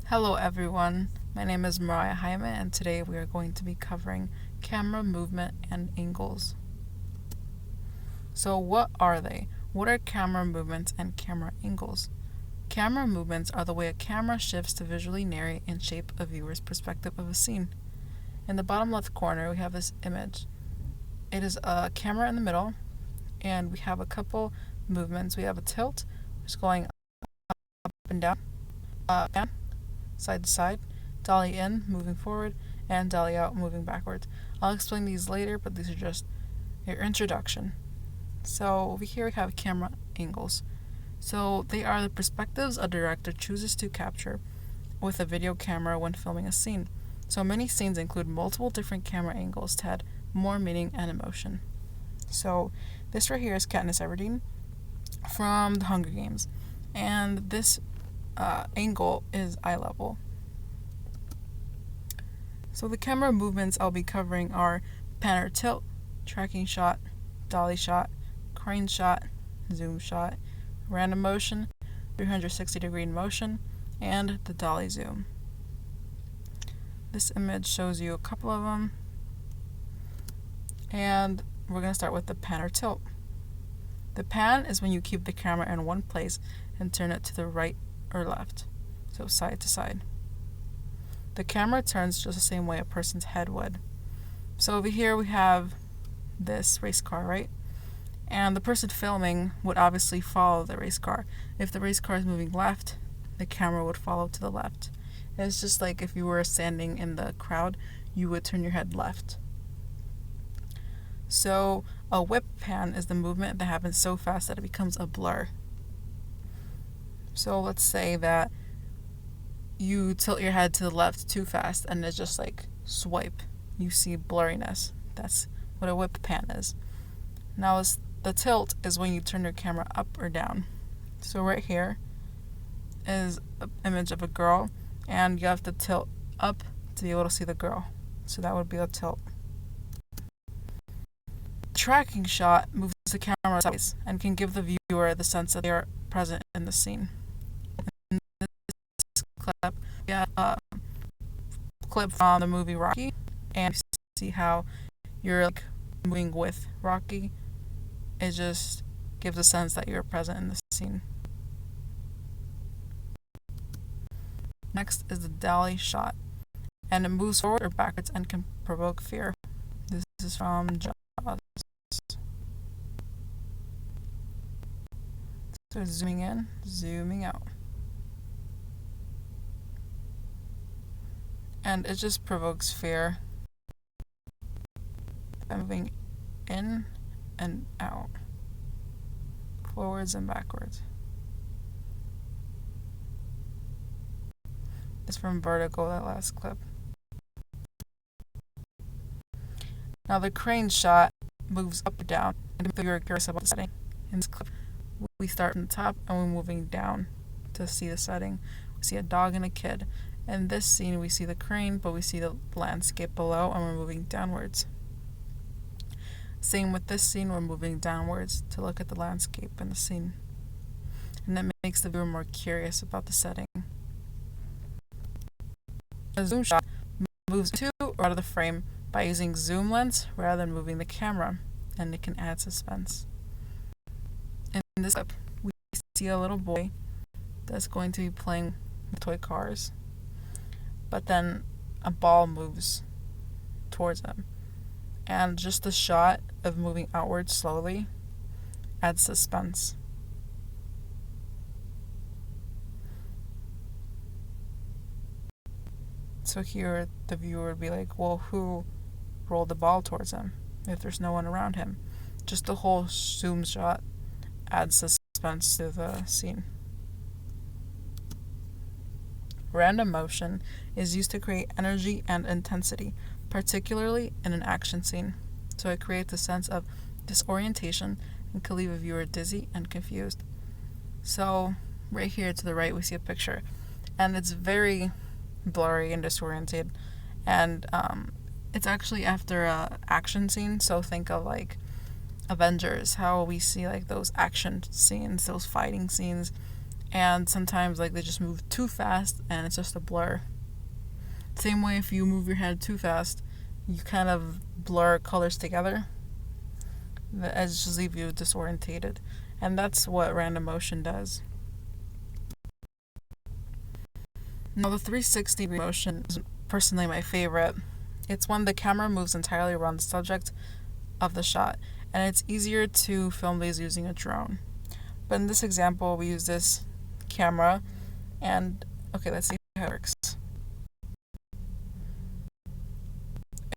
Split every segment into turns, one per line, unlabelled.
Hello everyone, my name is Mireya Jaime and today we are going to be covering camera movement and angles. So what are they? What are camera movements and camera angles? Camera movements are the way a camera shifts to visually narrate and shape a viewer's perspective of a scene. In the bottom left corner we have this image. It is a camera in the middle and we have a couple movements. We have a tilt, which is going up and down, side to side, dolly in, moving forward, and dolly out, moving backwards. I'll explain these later, but these are just your introduction. So over here we have camera angles. So they are the perspectives a director chooses to capture with a video camera when filming a scene. So many scenes include multiple different camera angles to add more meaning and emotion. So this right here is Katniss Everdeen from The Hunger Games, and this angle is eye level. So the camera movements I'll be covering are pan or tilt, tracking shot, dolly shot, crane shot, zoom shot, random motion, 360-degree motion, and the dolly zoom. This image shows you a couple of them, and we're going to start with the pan or tilt. The pan is when you keep the camera in one place and turn it to the right or left, so side to side. The camera turns just the same way a person's head would. So over here we have this race car, right? And the person filming would obviously follow the race car. If the race car is moving left, the camera would follow to the left. It's just like if you were standing in the crowd, you would turn your head left. So a whip pan is the movement that happens so fast that it becomes a blur. So let's say that you tilt your head to the left too fast and it's just like swipe. You see blurriness. That's what a whip pan is. Now the tilt is when you turn your camera up or down. So right here is an image of a girl and you have to tilt up to be able to see the girl. So that would be a tilt. Tracking shot moves the camera sideways and can give the viewer the sense that they are present in the scene. In this clip, we have a clip from the movie Rocky, and you see how you're like moving with Rocky. It just gives a sense that you're present in the scene. Next is the dolly shot, and it moves forward or backwards and can provoke fear. This is from Jaws. So zooming in, zooming out. And it just provokes fear by moving in and out, forwards and backwards. It's from Vertigo, that last clip. Now the crane shot moves up or down, and if you're curious about the setting, in this clip, we start from the top and we're moving down to see the setting. We see a dog and a kid. In this scene, we see the crane, but we see the landscape below and we're moving downwards. Same with this scene, we're moving downwards to look at the landscape and the scene. And that makes the viewer more curious about the setting. A zoom shot moves to or out of the frame by using zoom lens rather than moving the camera, and it can add suspense. In this clip, we see a little boy that's going to be playing with toy cars, but then a ball moves towards him. And just the shot of moving outward slowly adds suspense. So here the viewer would be like, well, who rolled the ball towards him if there's no one around him? Just the whole zoom shot adds suspense to the scene. Random motion is used to create energy and intensity, particularly in an action scene. So it creates a sense of disorientation and can leave a viewer dizzy and confused. So right here to the right we see a picture, and it's very blurry and disoriented, and it's actually after a action scene. So think of like Avengers, how we see like those action scenes, those fighting scenes, and sometimes like they just move too fast and it's just a blur. Same way, if you move your head too fast, you kind of blur colors together. The edges just leave you disorientated, and that's what random motion does. Now, the 360 motion is personally my favorite. It's when the camera moves entirely around the subject of the shot, and it's easier to film these using a drone. But in this example, we use this camera, and okay, let's see how it works.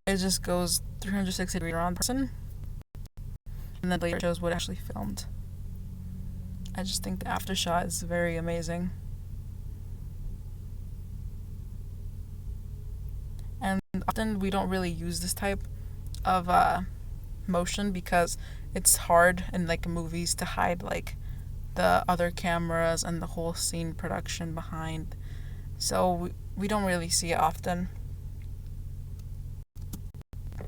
It just goes 360 degrees around the person, and then later shows what actually filmed. I just think the after shot is very amazing. And often we don't really use this type of motion because it's hard in like movies to hide like the other cameras and the whole scene production behind. So we don't really see it often.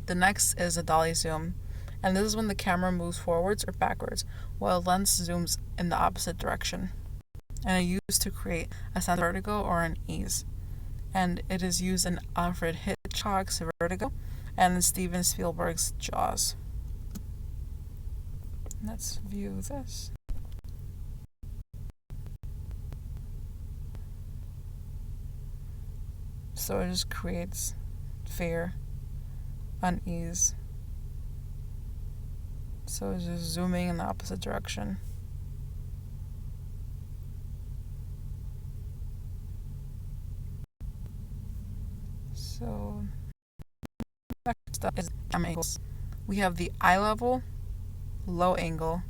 The next is a dolly zoom, and this is when the camera moves forwards or backwards while the lens zooms in the opposite direction. And it's used to create a sense of vertigo or an ease. And it is used in Alfred Hitchcock's Vertigo and in Steven Spielberg's Jaws. Let's view this. So it just creates fear, unease. So it's just zooming in the opposite direction. So next up is camera angles. We have the eye level, low angle,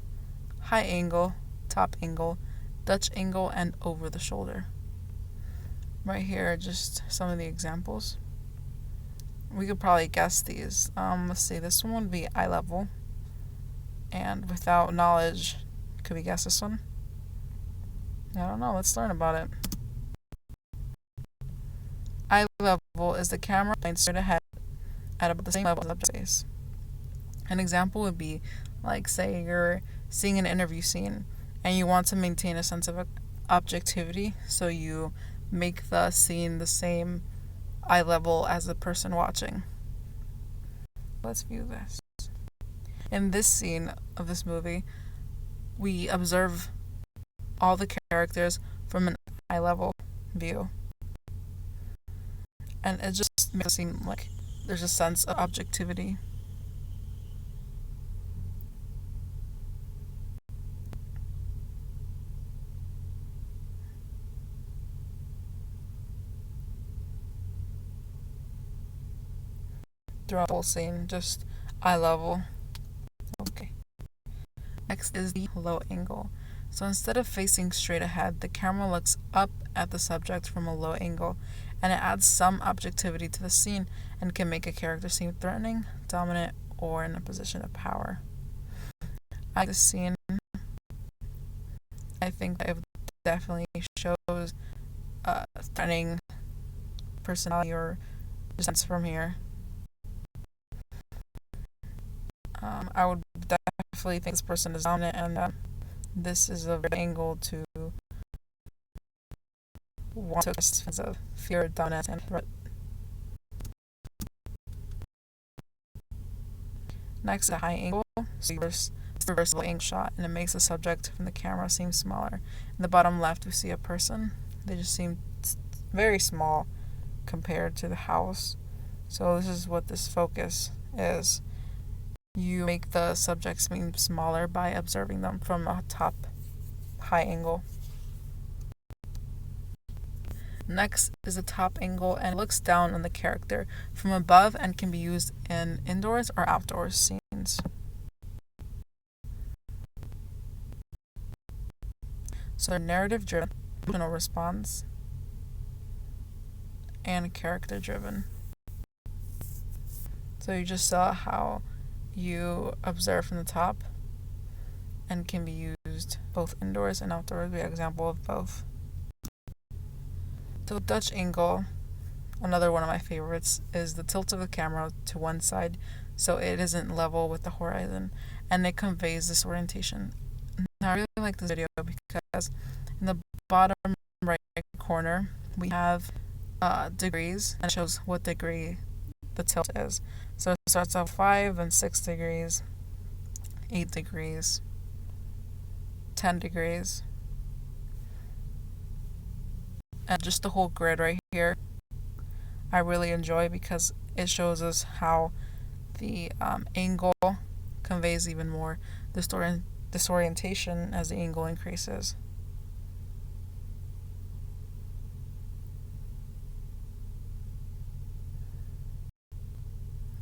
high angle, top angle, Dutch angle, and over the shoulder. Right here are just some of the examples. We could probably guess these. Let's see, this one would be eye level. And without knowledge, could we guess this one? I don't know, let's learn about it. Eye level is the camera line straight ahead at about the same level as the object face. An example would be, like, say you're seeing an interview scene and you want to maintain a sense of objectivity, so you make the scene the same eye level as the person watching. Let's view this. In this scene of this movie, we observe all the characters from an eye level view. And it just makes it seem like there's a sense of objectivity. Throughout the whole scene, just eye level. Okay. Next is the low angle. So instead of facing straight ahead, the camera looks up at the subject from a low angle, and it adds some objectivity to the scene and can make a character seem threatening, dominant, or in a position of power. I like this scene. I think that it definitely shows threatening personality or sense from here. I would definitely think this person is dominant, and this is a good angle to want to express sense of fear, dominance, and threat. Next, a high angle. So it's a reversible angle shot, and it makes the subject from the camera seem smaller. In the bottom left, we see a person. They just seem very small compared to the house. So this is what this focus is. You make the subject seem smaller by observing them from a top high angle. Next is the top angle, and it looks down on the character from above and can be used in indoors or outdoors scenes. So narrative driven, emotional response, and character driven. So you just saw how you observe from the top and can be used both indoors and outdoors. We have an example of both. So Dutch angle, another one of my favorites, is the tilt of the camera to one side so it isn't level with the horizon, and it conveys this orientation. Now, I really like this video because In the bottom right corner, we have degrees, and it shows what degree the tilt is. So it starts off 5 and 6 degrees, 8 degrees, 10 degrees, and just the whole grid right here I really enjoy because it shows us how the angle conveys even more disorientation as the angle increases.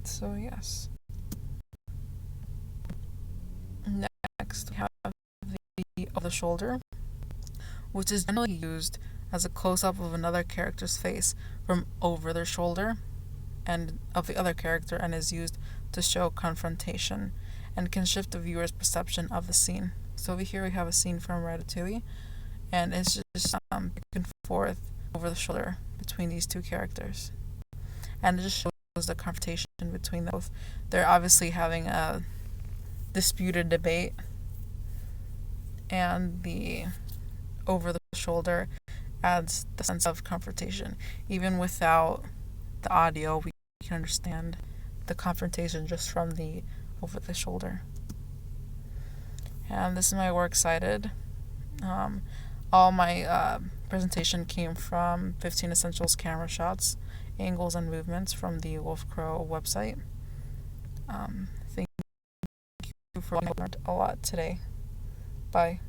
So yes. Next we have the over the shoulder, which is generally used as a close-up of another character's face from over their shoulder and of the other character, and is used to show confrontation and can shift the viewer's perception of the scene. So over here we have a scene from Ratatouille, and it's just back and forth over the shoulder between these two characters, and it just shows the confrontation between them both. They're obviously having a disputed debate, and the over the shoulder adds the sense of confrontation. Even without the audio, we can understand the confrontation just from the over the shoulder. And this is my works cited. All my presentation came from 15 Essentials camera shots, angles, and movements from the Wolf Crow website. Thank you for learning a lot today. Bye.